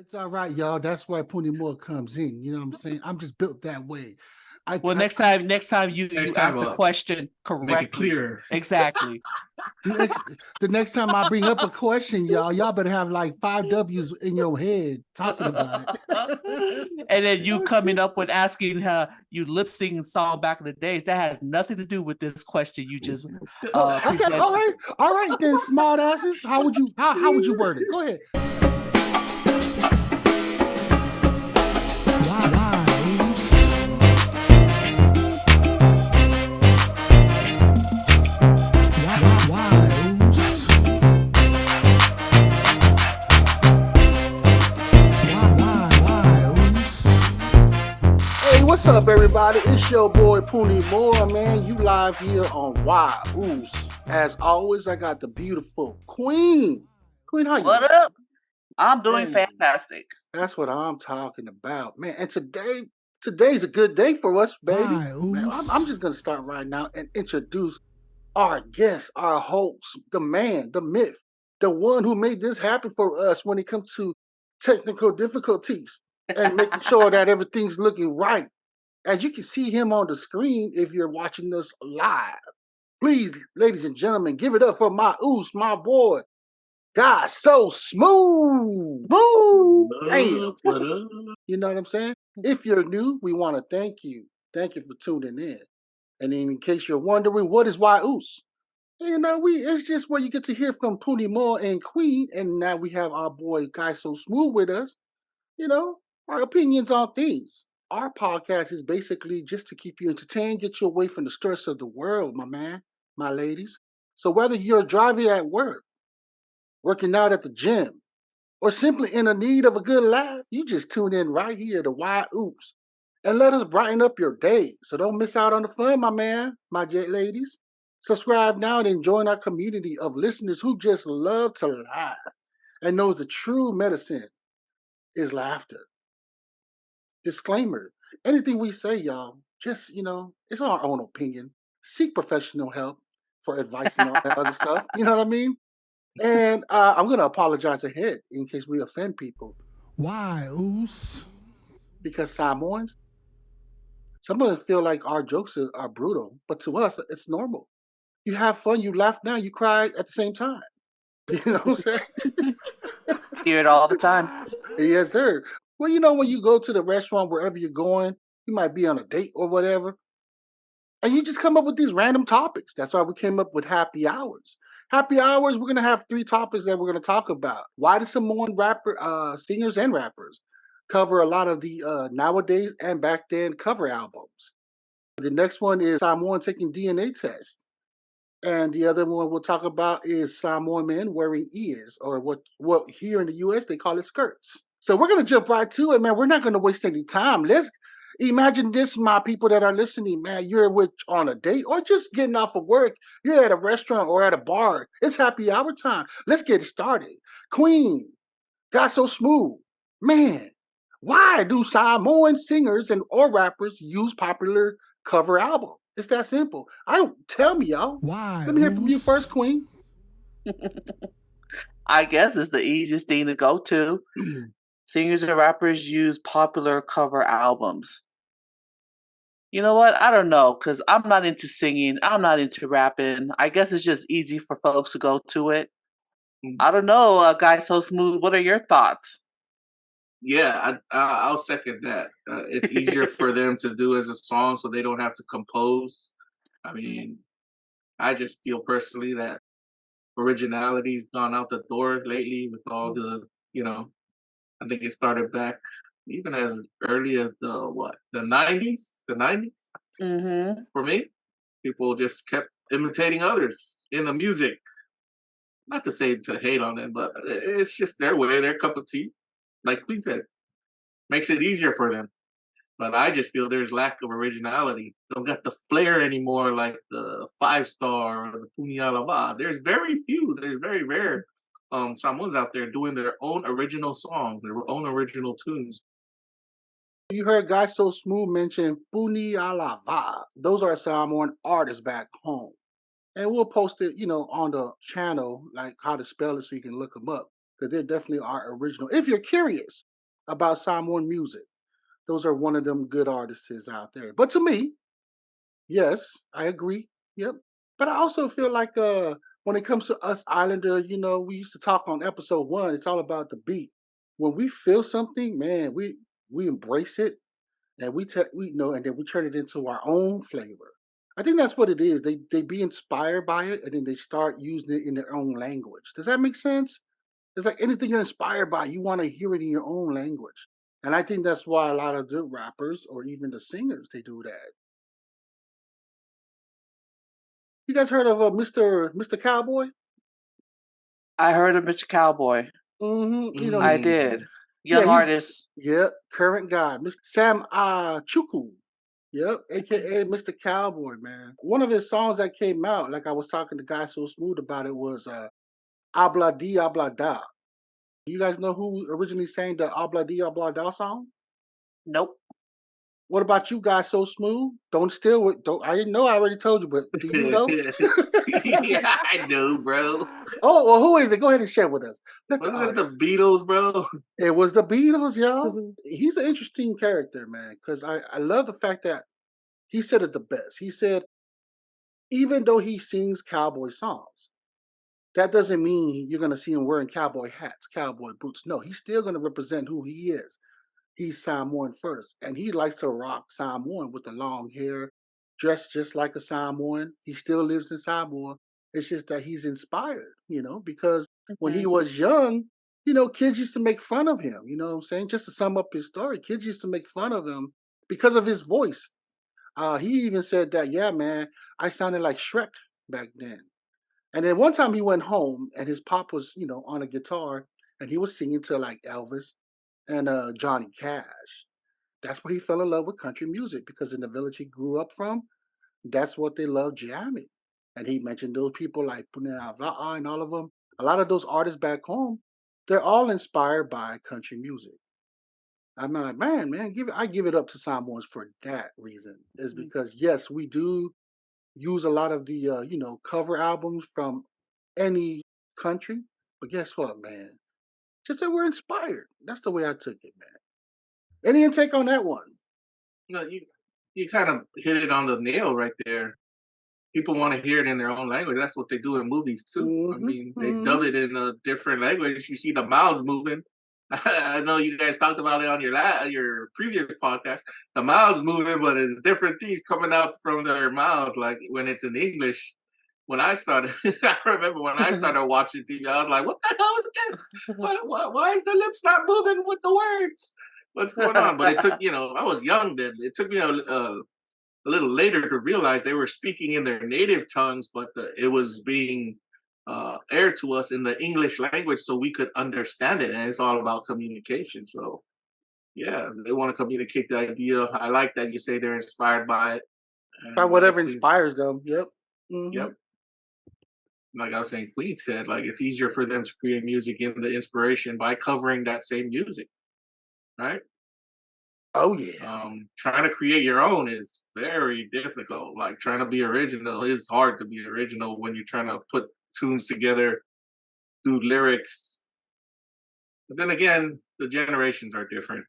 It's all right, y'all. That's why Puni Moa comes in. You know what I'm saying? I'm just built that way. Well, I next time you ask the question make it correctly. clear. Exactly. the next time I bring up a question, y'all better have like 5 W's in your head talking about it. And then you coming up with asking you lip singing song back in the days that has nothing to do with this question you just Okay, all right then, smart asses. How would you word it? Go ahead. What's up, everybody? It's your boy Puni Moa, man. You live here on Uce. As always, I got the beautiful Queen. Queen, how you doing? What up? I'm doing fantastic. That's what I'm talking about, man. And today's a good day for us, baby. Man, I'm just gonna start right now and introduce our guest, our host, the man, the myth, the one who made this happen for us when it comes to technical difficulties and making sure that everything's looking right. As you can see him on the screen if you're watching us live. Please, ladies and gentlemen, give it up for my Uce, my boy. God, so smooth. Boo! Damn. You know what I'm saying? If you're new, we want to thank you. Thank you for tuning in. And in case you're wondering, what is Uce? You know, it's just where you get to hear from Puni Moa and Queen. And now we have our boy Guy So Smooth with us. You know, our opinions on things. Our podcast is basically just to keep you entertained, get you away from the stress of the world, my man, my ladies. So whether you're driving at work, working out at the gym, or simply in a need of a good laugh, you just tune in right here to Uce and let us brighten up your day. So don't miss out on the fun, my man, my ladies. Subscribe now and join our community of listeners who just love to laugh and knows the true medicine is laughter. Disclaimer, anything we say, y'all, just, it's our own opinion. Seek professional help for advice and all that other stuff. You know what I mean? And I'm going to apologize ahead in case we offend people. Why, Uce? Because Samoans, some of them feel like our jokes are brutal, but to us, it's normal. You have fun, you laugh now, you cry at the same time. You know what I'm saying? Hear it all the time. Yes, sir. Well, when you go to the restaurant, wherever you're going, you might be on a date or whatever, and you just come up with these random topics. That's why we came up with happy hours. Happy hours, we're going to have 3 topics that we're going to talk about. Why do Samoan singers and rappers cover a lot of the nowadays and back then cover albums? The next one is Samoan taking DNA tests. And the other one we'll talk about is Samoan men wearing ears, or what here in the U.S. they call it skirts. So we're going to jump right to it, man. We're not going to waste any time. Let's imagine this, my people that are listening, man. You're on a date or just getting off of work. You're at a restaurant or at a bar. It's happy hour time. Let's get it started. Queen, got so smooth. Man, why do Samoan singers or rappers use popular cover albums? It's that simple. Tell me, y'all. Why? Let me hear from you first, Queen. I guess it's the easiest thing to go to. Singers and rappers use popular cover albums. You know what? I don't know, because I'm not into singing. I'm not into rapping. I guess it's just easy for folks to go to it. I don't know, Guy So Smooth. What are your thoughts? Yeah, I'll second that. It's easier for them to do as a song, so they don't have to compose. I mean, I just feel personally that originality's gone out the door lately with all the, I think it started back even as early as the 90s? The 90s? Mm-hmm. For me, people just kept imitating others in the music. Not to say to hate on them, but it's just their way, their cup of tea. Like Queen said, makes it easier for them. But I just feel there's lack of originality. Don't got the flair anymore like the 5 Star or the Puni Moa. There's very few. There's very rare Samoans out there doing their own original songs, their own original tunes. You heard Guy So Smooth mention Puni Moa. Those are Samoan artists back home. And we'll post it, on the channel, like how to spell it so you can look them up. Because they definitely are original. If you're curious, about Samoan music. Those are one of them good artists out there. But to me, yes, I agree. Yep. But I also feel like when it comes to us Islander, we used to talk on episode 1. It's all about the beat. When we feel something, man, we embrace it, and and then we turn it into our own flavor. I think that's what it is. They be inspired by it, and then they start using it in their own language. Does that make sense? It's like anything you're inspired by, you want to hear it in your own language. And I think that's why a lot of the rappers or even the singers they do that. You guys heard of Mr. Cowboy? I heard of Mr. Cowboy. Mm-hmm. I did. Yeah, Young artist. Yep, current guy, Mr. Sam Chuku. Yep, aka Mr. Cowboy, man. One of his songs that came out, like I was talking to Guy So Smooth about it, was Habla Di Habla Da. You guys know who originally sang the Habla Di Habla Da song? Nope. What about you guys so smooth? Don't steal it. Don't I didn't know I already told you, but do you know? Yeah, I know, bro. Oh, well, who is it? Go ahead and share with us. Wasn't it the Beatles, bro? It was the Beatles, y'all. He's an interesting character, man, because I love the fact that he said it the best. He said, even though he sings cowboy songs, that doesn't mean you're going to see him wearing cowboy hats, cowboy boots. No, he's still going to represent who he is. He's Samoan first, and he likes to rock Samoan with the long hair, dressed just like a Samoan. He still lives in Samoa. It's just that he's inspired, because when he was young, kids used to make fun of him. You know what I'm saying? Just to sum up his story, kids used to make fun of him because of his voice. He even said that, yeah, man, I sounded like Shrek back then. And then one time he went home and his pop was, on a guitar and he was singing to like Elvis and Johnny Cash. That's where he fell in love with country music because in the village he grew up from, that's what they loved jamming. And he mentioned those people like Puni Moa and all of them. A lot of those artists back home, they're all inspired by country music. I'm like, man, I give it up to Samoans for that reason. Is because yes, we do use a lot of the cover albums from any country, but guess what, man? Just that we're inspired. That's the way I took it, man. Any intake on that one? No, you kind of hit it on the nail right there. People want to hear it in their own language. That's what they do in movies too. I mean, they dub it in a different language. You see the mouths moving. I know you guys talked about it on your previous podcast. The mouths moving, but it's different things coming out from their mouth. Like when it's in English. When I started, I remember when I started watching TV, I was like, "What the hell is this? Why is the lips not moving with the words? What's going on?" But it took, I was young then. It took me a little later to realize they were speaking in their native tongues, but it was being aired to us in the English language so we could understand it. And it's all about communication. So, yeah, they want to communicate the idea. I like that you say they're inspired by it. By whatever inspires them. Yep. Mm-hmm. Yep. Like I was saying, Queen said, like it's easier for them to create music in the inspiration by covering that same music, right? Oh yeah. Trying to create your own is very difficult. Like trying to be original is hard to be original when you're trying to put tunes together, do lyrics. But then again, the generations are different.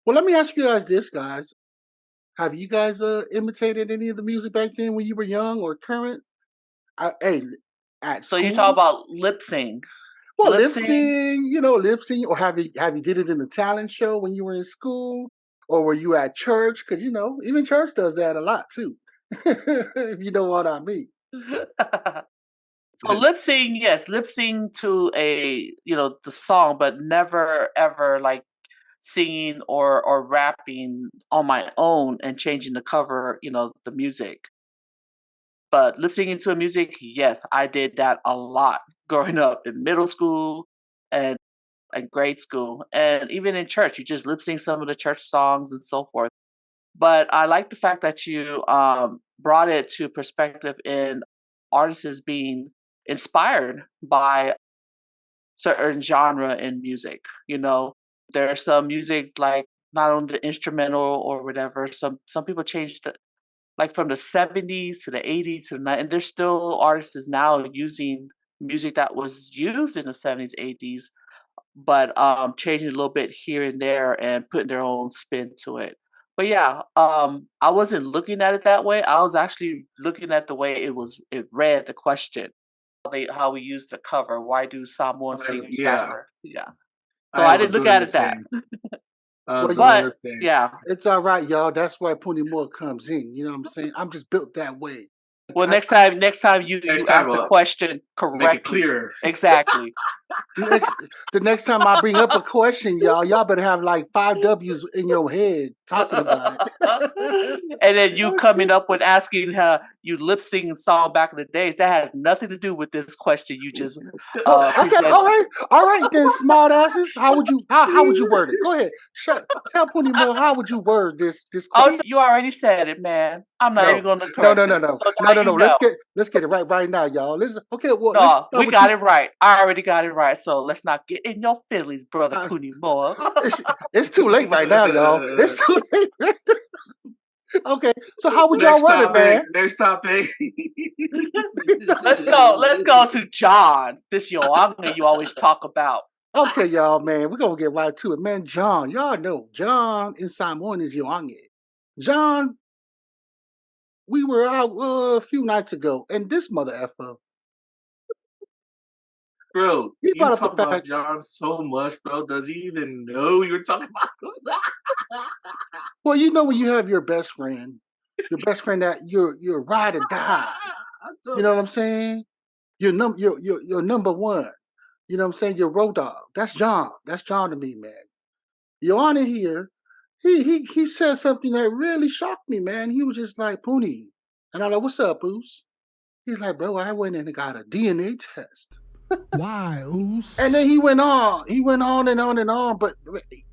Well, let me ask you guys this, guys. Have you guys imitated any of the music back then when you were young or current? At So you school? talk about lip sync. Well, lip sync, or have you did it in a talent show when you were in school, or were you at church? Because even church does that a lot too. If you know what I mean. So lip sync, yes, lip sync to the song, but never ever like singing or rapping on my own and changing the cover, the music. But lip syncing to music, yes, I did that a lot growing up in middle school and grade school. And even in church, you just lip sync some of the church songs and so forth. But I like the fact that you brought it to perspective in artists being inspired by certain genre in music. There's some music like not only the instrumental or whatever. Some people changed like from the 70s to the 80s to the 90s, and there's still artists now using music that was used in the 70s, 80s but changing a little bit here and there and putting their own spin to it. But yeah, I wasn't looking at it that way. I was actually looking at the way it read the question. How we use the cover. Why do Samoan singers rapper? Yeah. So I didn't look at it that. But yeah, it's all right, y'all. That's why Puni Moa comes in. You know what I'm saying? I'm just built that way. Well, next time you ask the question correctly. Make it clear. Exactly. The next time I bring up a question, y'all better have like 5 W's in your head talking about it. And then you coming up with asking you lip singing song back in the days. That has nothing to do with this question you just okay, all right then, smart asses. How would you word it? Go ahead. Tell Puni Moa, how would you word this question? Oh, you already said it, man. I'm not even gonna correct No. it. No. Let's get it right now, y'all. We got it right. I already got it right. So let's not get in your feelings, brother Puni Moa. It's too late right now, y'all. It's too late. Okay, so how would y'all word it, man? Next topic. Let's go to John. This Yoanga you always talk about. Okay, y'all, man, we're gonna get right to it, man. John, y'all know John in Samoan is Yoanga. John, we were out a few nights ago, and this mother effer. Bro, you talk about John so much, bro. Does he even know you're talking about? Well, you know when you have your best friend that you're ride or die. You know what I'm saying? You're number one. You know what I'm saying? Your road dog. That's John. That's John to me, man. Joanna here, he said something that really shocked me, man. He was just like, Puni. And I'm like, what's up, Uce? He's like, bro, I went in and got a DNA test. Why, Uce? And then he went on and on and on. But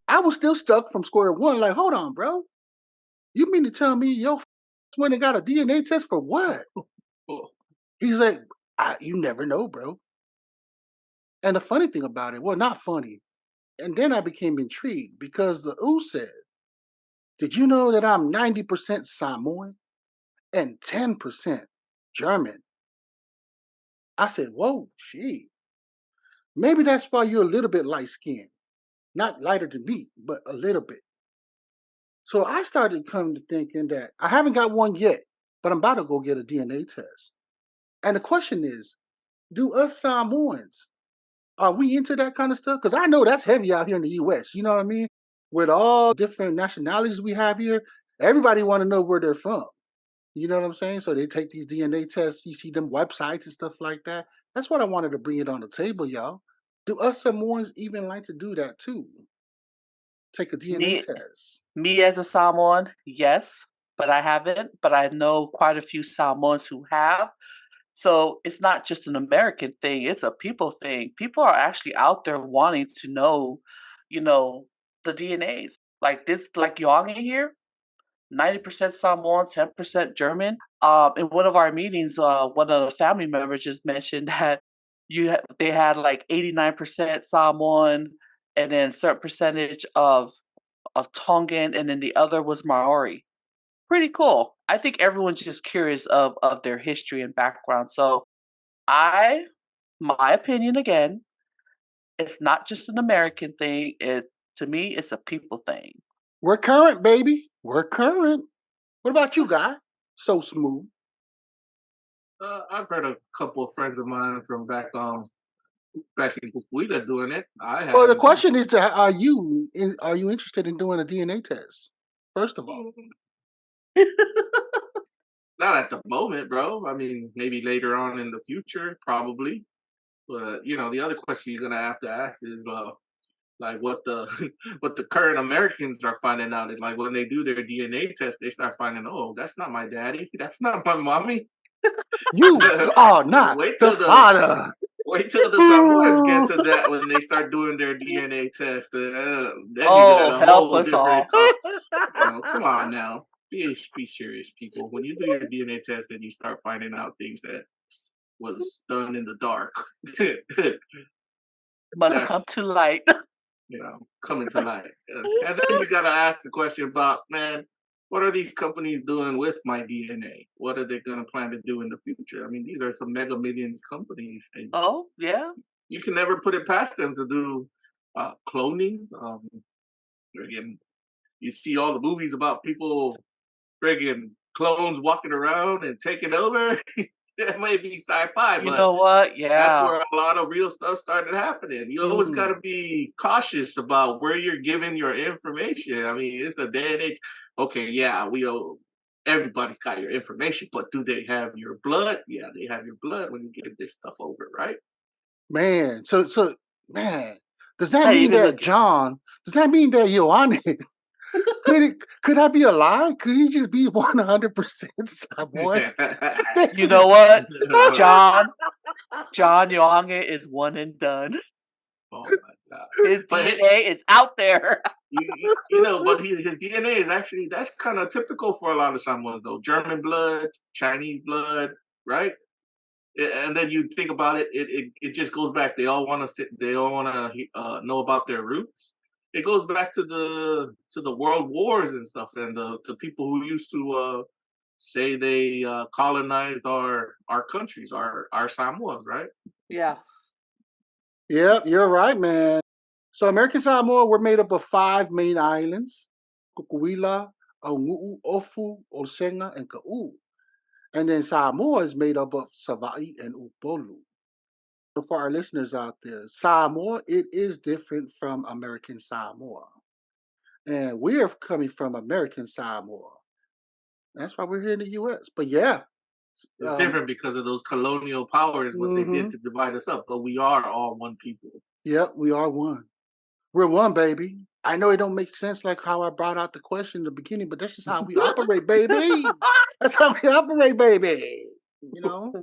I was still stuck from square one. Like, hold on, bro. You mean to tell me your went and got a DNA test for what? He's like, you never know, bro. And the funny thing about it, well, not funny. And then I became intrigued because the Uce said, did you know that I'm 90% Samoan and 10% German? I said, whoa, gee. Maybe that's why you're a little bit light-skinned. Not lighter than me, but a little bit. So I started coming to thinking that I haven't got one yet, but I'm about to go get a DNA test. And the question is, do us Samoans, are we into that kind of stuff? Because I know that's heavy out here in the U.S., you know what I mean? With all different nationalities we have here, everybody want to know where they're from. You know what I'm saying? So they take these DNA tests, you see them websites and stuff like that. That's what I wanted to bring it on the table, y'all. Do us Samoans even like to do that too? Take a DNA test. Me as a Samoan, yes, but I haven't. But I know quite a few Samoans who have. So it's not just an American thing, it's a people thing. People are actually out there wanting to know, the DNAs. Like Young in here, 90% Samoan, 10% German. In one of our meetings, one of the family members just mentioned that they had like 89% Samoan and then a certain percentage of Tongan, and then the other was Maori. Pretty cool. I think everyone's just curious of their history and background. So my opinion again, it's not just an American thing. To me, it's a people thing. We're current, baby. We're current. What about you, guy? So smooth. I've heard a couple of friends of mine from back in Kukuida doing it. Well, the question is, are you interested in doing a DNA test? First of all. Not at the moment, bro. I mean, maybe later on in the future, probably. But the other question you're gonna have to ask is, like what the current Americans are finding out is like when they do their DNA test, they start finding, oh, that's not my daddy, that's not my mommy. You are not the father. Wait till the Samoans get to that when they start doing their DNA test. Then help us all. Come on now. Be serious, people. When you do your DNA test and you start finding out things that was done in the dark, must come to light. Coming to light. And then you got to ask the question about, man, what are these companies doing with my DNA? What are they going to plan to do in the future? I mean, these are some mega millions companies. And oh, yeah. You can never put it past them to do cloning. Again, you see all the movies about people friggin' clones walking around and taking over. That may be sci-fi, You but know what? that's Yeah. where a lot of real stuff started happening. You always got to be cautious about where you're giving your information. I mean, it's the day and age. Okay, yeah, everybody's got your information, but do they have your blood? Yeah, they have your blood when you give this stuff over, right? Man, so man, does that Hey, mean even that look. John? Does that mean that Ioane? Could that be a lie? Could he just be 100% someone? You know what? John Yoange is one and done. Oh my God. His But DNA is out there. but his DNA is actually, that's kind of typical for a lot of Samoans though. German blood, Chinese blood, right? And then you think about it, it just goes back. They all want to know about their roots. It goes back to the world wars and stuff, and the people who used to say they colonized our countries, our Samoas, right? Yeah. Yep, you're right, man. So American Samoa, we're made up of 5 main islands: Kukuila, Aunguu, Ofu, Olsenga, and Ka'u. And then Samoa is made up of Sava'i and Upolu. So for our listeners out there, Samoa, it is different from American Samoa. And we're coming from American Samoa. That's why we're here in the U.S. But yeah. It's different because of those colonial powers, what they did to divide us up. But we are all one people. Yep, we are one. We're one, baby. I know it don't make sense like how I brought out the question in the beginning, but that's just how we operate, baby. That's how we operate, baby. You know?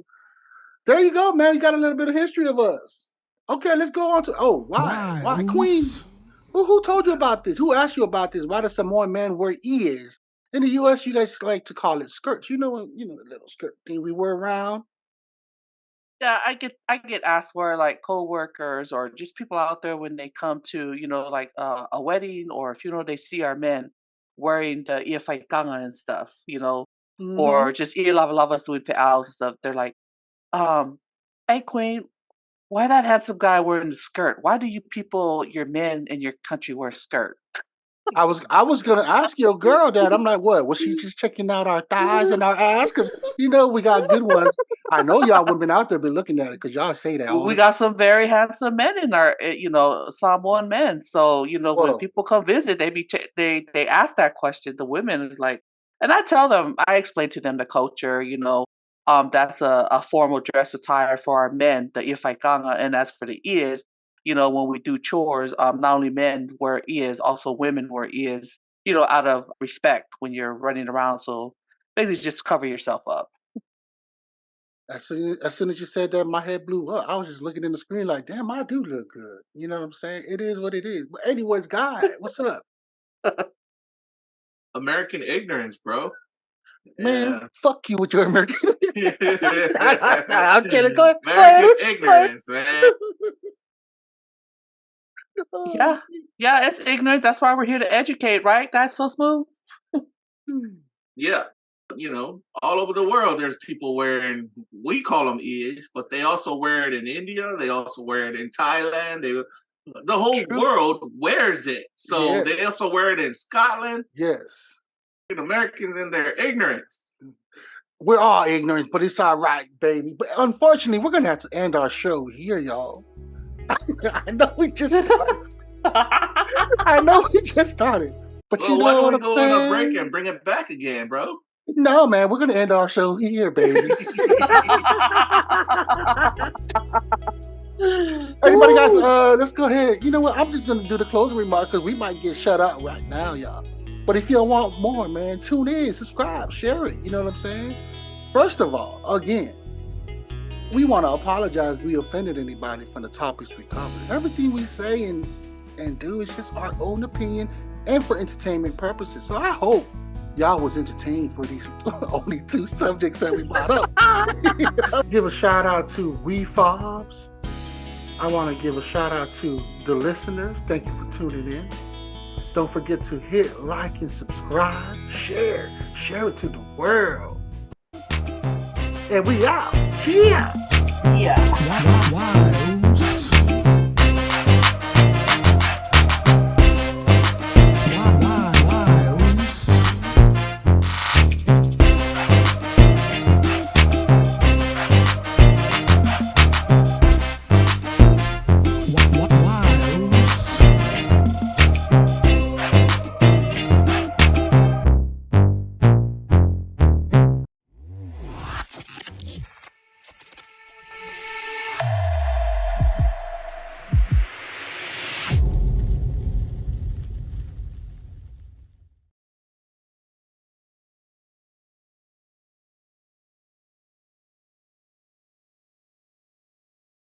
There you go, man. You got a little bit of history of us. Okay, let's go on to why Queen? Uce? Who told you about this? Who asked you about this? Why does Samoan men wear ears? In the US, you guys like to call it skirts. You know the little skirt thing we wear around. Yeah, I get asked where like coworkers or just people out there when they come to, like a wedding or a funeral, they see our men wearing the iafai and stuff, or just lava doing pe'aus and stuff. They're like, hey Queen, why that handsome guy wearing the skirt? Why do you people, your men in your country wear skirt? I was gonna ask your girl that. I'm like, what? Was she just checking out our thighs and our ass? Because we got good ones. I know y'all women out there been looking at it because y'all say that. We got some very handsome men in our, Samoan men. So when people come visit, they ask that question. The women is like, and I tell them, I explain to them the culture. That's a formal dress attire for our men, the iafai, and as for the ears. When we do chores, not only men wear ears, also women wear ears, out of respect when you're running around. So basically just cover yourself up. As soon as you said that, my head blew up. I was just looking in the screen like, damn, I do look good. You know what I'm saying? It is what it is. But anyways, guy, what's up? American ignorance, bro. Man, fuck you with your American. I'm chilling. Go ahead. American ignorance, man. Yeah, it's ignorant. That's why we're here to educate, right, guys? So smooth. Yeah, all over the world, there's people wearing, we call them ears, but they also wear it in India. They also wear it in Thailand. The whole world wears it. So they also wear it in Scotland. Yes. Americans in their ignorance. We're all ignorant, but it's all right, baby. But unfortunately, we're gonna have to end our show here, y'all. I know we just started. But well, you know what I'm saying? Why don't we go on a break and bring it back again, bro? No, man, we're gonna end our show here, baby. Everybody, guys, let's go ahead. You know what? I'm just gonna do the closing remarks because we might get shut out right now, y'all. But if you want more, man, tune in, subscribe, share it. You know what I'm saying? First of all, again, we want to apologize if we offended anybody from the topics we covered. Everything we say and do is just our own opinion and for entertainment purposes. So I hope y'all was entertained for these only 2 subjects that we brought up. Give a shout out to WEFOBZ. I want to give a shout out to the listeners. Thank you for tuning in. Don't forget to hit like and subscribe. Share it to the world. And we out. Cheers. Yeah. Why?